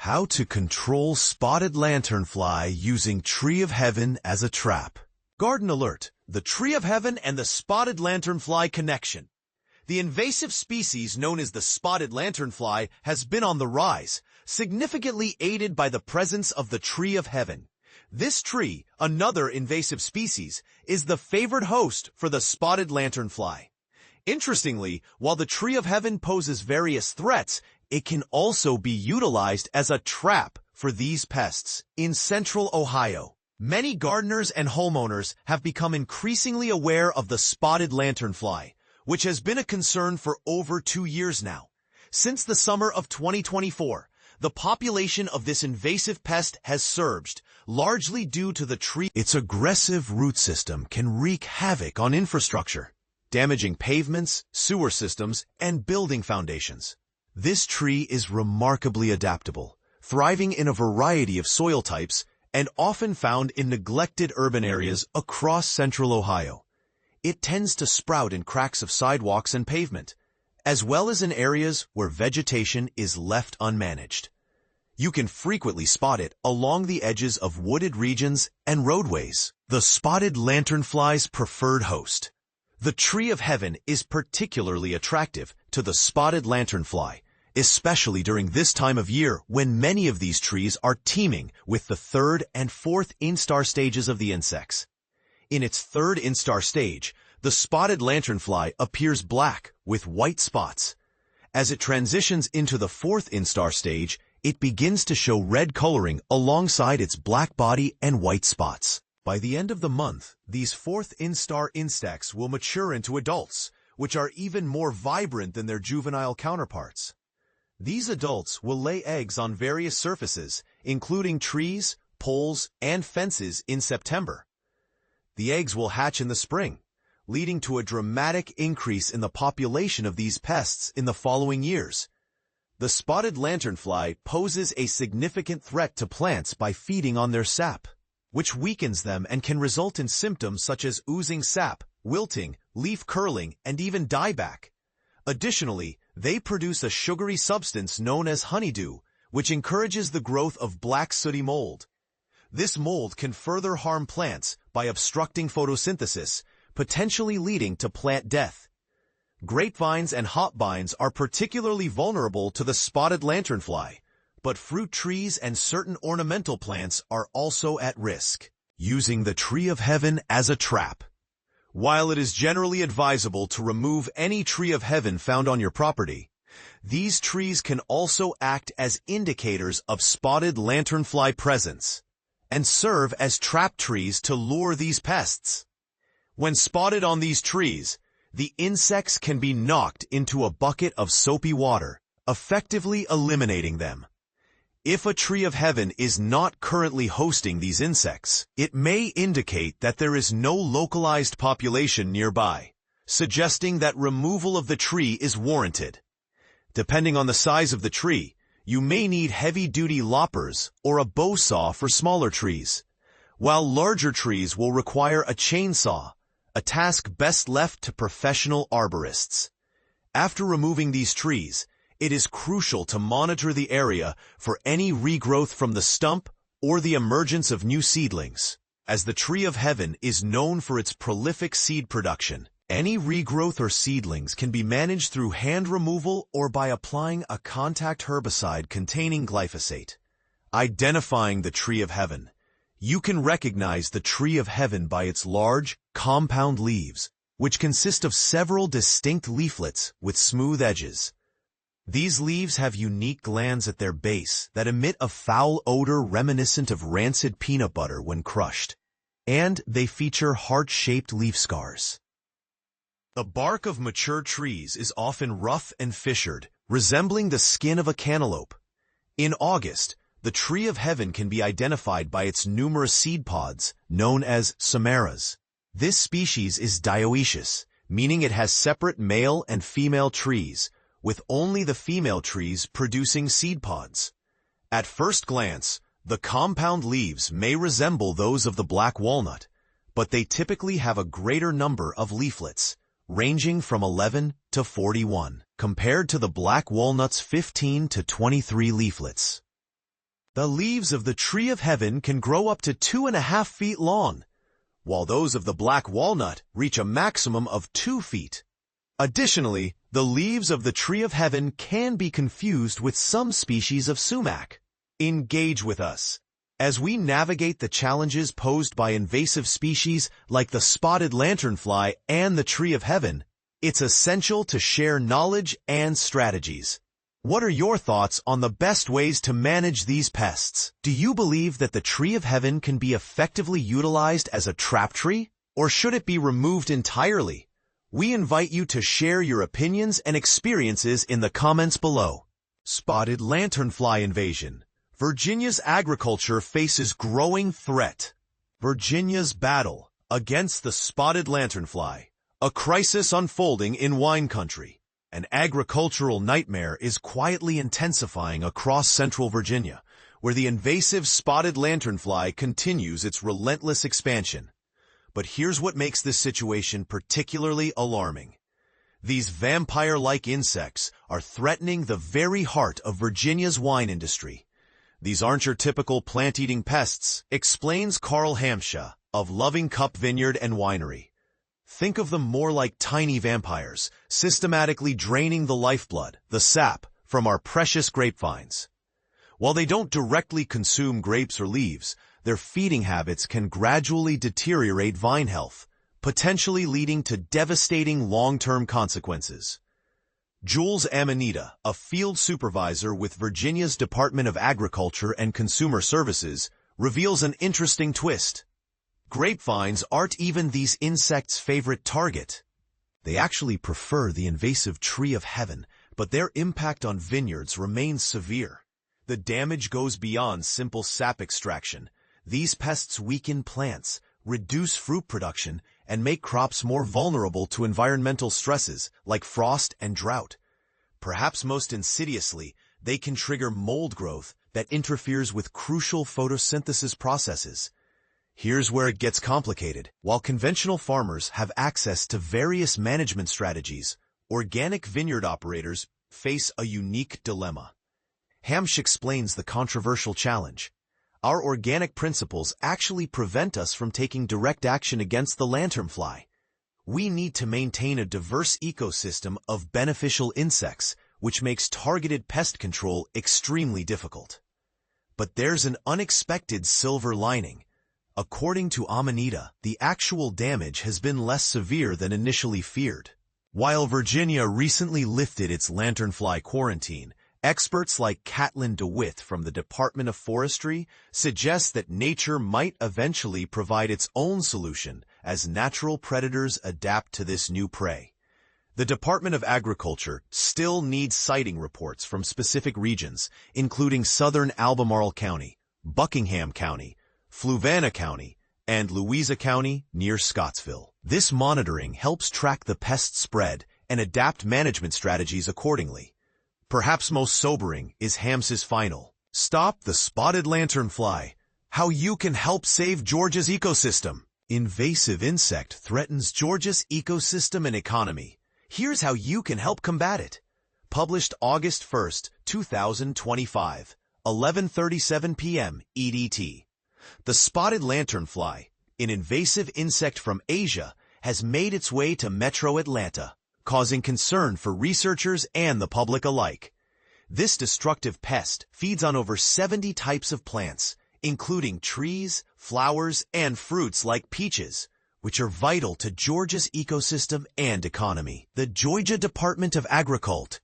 How to control spotted lanternfly using Tree of Heaven as a trap. Garden alert: the Tree of Heaven and the spotted lanternfly connection. The invasive species known as the spotted lanternfly has been on the rise, significantly aided by the presence of the Tree of Heaven. This tree, another invasive species, is the favored host for the spotted lanternfly. Interestingly, while the Tree of Heaven poses various threats, it can also be utilized as a trap for these pests. In central Ohio, many gardeners and homeowners have become increasingly aware of the spotted lanternfly, which has been a concern for over 2 years now. Since the summer of 2024, the population of this invasive pest has surged, largely due to the tree. Its aggressive root system can wreak havoc on infrastructure, damaging pavements, sewer systems, and building foundations. This tree is remarkably adaptable, thriving in a variety of soil types and often found in neglected urban areas across central Ohio. It tends to sprout in cracks of sidewalks and pavement, as well as in areas where vegetation is left unmanaged. You can frequently spot it along the edges of wooded regions and roadways. The spotted lanternfly's preferred host. The Tree of Heaven is particularly attractive to the spotted lanternfly, especially during this time of year when many of these trees are teeming with the third and fourth instar stages of the insects. In its third instar stage, the spotted lanternfly appears black with white spots. As it transitions into the fourth instar stage, it begins to show red coloring alongside its black body and white spots. By the end of the month, these fourth instar insects will mature into adults, which are even more vibrant than their juvenile counterparts. These adults will lay eggs on various surfaces, including trees, poles, and fences in September. The eggs will hatch in the spring, leading to a dramatic increase in the population of these pests in the following years. The spotted lanternfly poses a significant threat to plants by feeding on their sap, which weakens them and can result in symptoms such as oozing sap, wilting, leaf curling, and even dieback. Additionally, they produce a sugary substance known as honeydew, which encourages the growth of black sooty mold. This mold can further harm plants by obstructing photosynthesis, potentially leading to plant death. Grapevines and hopvines are particularly vulnerable to the spotted lanternfly, but fruit trees and certain ornamental plants are also at risk. Using the Tree of Heaven as a trap. While it is generally advisable to remove any Tree of Heaven found on your property, these trees can also act as indicators of spotted lanternfly presence and serve as trap trees to lure these pests. When spotted on these trees, the insects can be knocked into a bucket of soapy water, effectively eliminating them. If a Tree of Heaven is not currently hosting these insects, it may indicate that there is no localized population nearby, suggesting that removal of the tree is warranted. Depending on the size of the tree, you may need heavy-duty loppers or a bow saw for smaller trees, while larger trees will require a chainsaw, a task best left to professional arborists. After removing these trees, it is crucial to monitor the area for any regrowth from the stump or the emergence of new seedlings. As the Tree of Heaven is known for its prolific seed production, any regrowth or seedlings can be managed through hand removal or by applying a contact herbicide containing glyphosate. Identifying the Tree of Heaven. You can recognize the Tree of Heaven by its large, compound leaves, which consist of several distinct leaflets with smooth edges. These leaves have unique glands at their base that emit a foul odor reminiscent of rancid peanut butter when crushed, and they feature heart-shaped leaf scars. The bark of mature trees is often rough and fissured, resembling the skin of a cantaloupe. In August, the Tree of Heaven can be identified by its numerous seed pods, known as samaras. This species is dioecious, meaning it has separate male and female trees, with only the female trees producing seed pods. At first glance, the compound leaves may resemble those of the black walnut, but they typically have a greater number of leaflets, ranging from 11 to 41, compared to the black walnut's 15 to 23 leaflets. The leaves of the tree of heaven can grow up to 2.5 feet long, while those of the black walnut reach a maximum of 2 feet. Additionally, the leaves of the tree of heaven can be confused with some species of sumac. Engage with us as we navigate the challenges posed by invasive species like the spotted lanternfly and the tree of heaven. It's essential to share knowledge and strategies. What are your thoughts on the best ways to manage these pests? Do you believe that the tree of heaven can be effectively utilized as a trap tree, or should it be removed entirely? We invite you to share your opinions and experiences in the comments below. Spotted lanternfly invasion. Virginia's agriculture faces growing threat. Virginia's battle against the spotted lanternfly. A crisis unfolding in wine country. An agricultural nightmare is quietly intensifying across central Virginia, where the invasive spotted lanternfly continues its relentless expansion. But here's what makes this situation particularly alarming. These vampire-like insects are threatening the very heart of Virginia's wine industry. These aren't your typical plant-eating pests, explains Carl Hamscha of Loving Cup Vineyard and Winery. Think of them more like tiny vampires, systematically draining the lifeblood, the sap, from our precious grapevines. While they don't directly consume grapes or leaves, their feeding habits can gradually deteriorate vine health, potentially leading to devastating long-term consequences. Jules Amanita, a field supervisor with Virginia's Department of Agriculture and Consumer Services, reveals an interesting twist. Grapevines aren't even these insects' favorite target. They actually prefer the invasive tree of heaven, but their impact on vineyards remains severe. The damage goes beyond simple sap extraction. These pests weaken plants, reduce fruit production, and make crops more vulnerable to environmental stresses like frost and drought. Perhaps most insidiously, they can trigger mold growth that interferes with crucial photosynthesis processes. Here's where it gets complicated. While conventional farmers have access to various management strategies, organic vineyard operators face a unique dilemma. Hamsch explains the controversial challenge. Our organic principles actually prevent us from taking direct action against the lanternfly. We need to maintain a diverse ecosystem of beneficial insects, which makes targeted pest control extremely difficult. But there's an unexpected silver lining. According to Amanita, the actual damage has been less severe than initially feared. While Virginia recently lifted its lanternfly quarantine, experts like Caitlin DeWitt from the Department of Forestry suggest that nature might eventually provide its own solution as natural predators adapt to this new prey. The Department of Agriculture still needs sighting reports from specific regions, including southern Albemarle County, Buckingham County, Fluvanna County, and Louisa County near Scottsville. This monitoring helps track the pest spread and adapt management strategies accordingly. Perhaps most sobering is Hamsch's final. Stop the spotted lanternfly. How you can help save Georgia's ecosystem. Invasive insect threatens Georgia's ecosystem and economy. Here's how you can help combat it. Published August 1st, 2025, 11:37 p.m. EDT. The spotted lanternfly, an invasive insect from Asia, has made its way to Metro Atlanta, causing concern for researchers and the public alike. This destructive pest feeds on over 70 types of plants, including trees, flowers, and fruits like peaches, which are vital to Georgia's ecosystem and economy. The Georgia Department of Agriculture